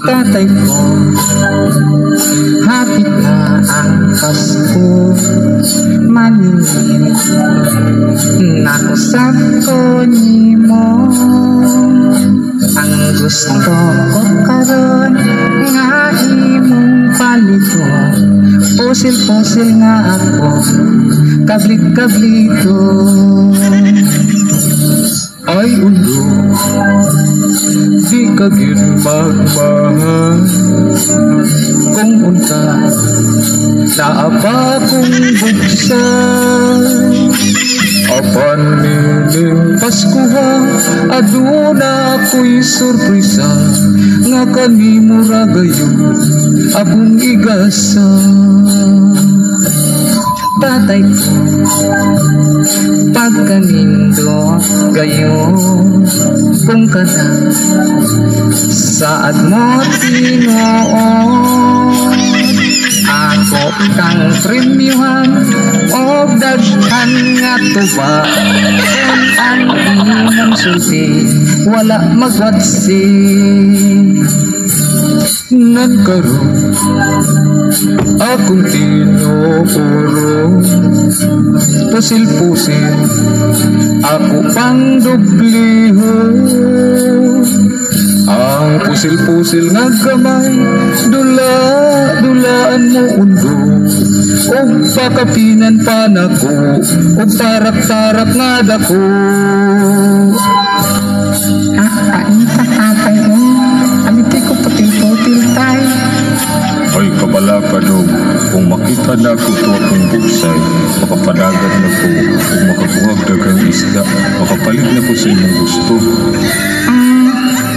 tatay ko, hapit na ang Pasko, maninit nakusap ko nimo. Ang gusto ko karon nga imong palito, pusil-pusil nga ako, kablit-kablito. Ay ulo, di ka gyud magmahal. Kung unta naapa kong buksan, Apan nining Paskuha, aduna ko'y sorpresa, nga kanimo ra gayon akong igasa. tatay ko, pagkanindo gayon kung ka na saad mo tinuod. Ako kang premyuhan o daghan nga tuba, kung ang imong sulti wala magwatsi. Nan karon akong tinuuro, pusil-pusil ako pang dubliho. Ang pusil-pusil nga gamay, dula-dulaan mo undo, og pakapinan pa nako, og tarak-tarak nga dako. Kain sa tatay mo, aliti ko putil-putil tay. Ay kabala ka dog, kung makita na ko to akong buksay, makapadagat na ko, kung makabuhag dagang isda, makapalit na ko sa inyong gusto.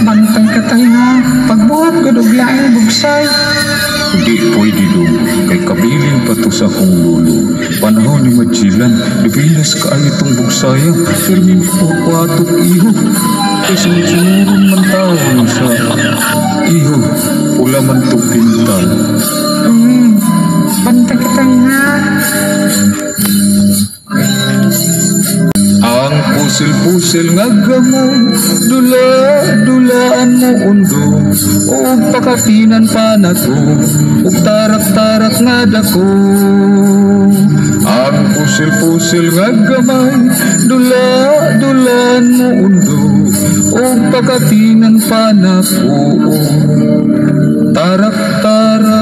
Bantay ka tayo na, pagbuhat ko duglaing bugsay. Hindi pwede dong, kay kabilin pa to sa akong lulo. Panahon ni Magellan, nabinas ka ay itong buksaya, sermin po patok iho. Kay sunod-sunurong man tawon sa iho, pula man itong pintal. Bantay ka tayo na. Ang pusil-pusil nga gamay, dula-dulaan mo undo, o pakapinan pa na to, o tarak-tarak nga dako. Ang pusil-pusil nga gamay, dula-dulaan mo undo, o pakapinan pa na to, tarak-tarak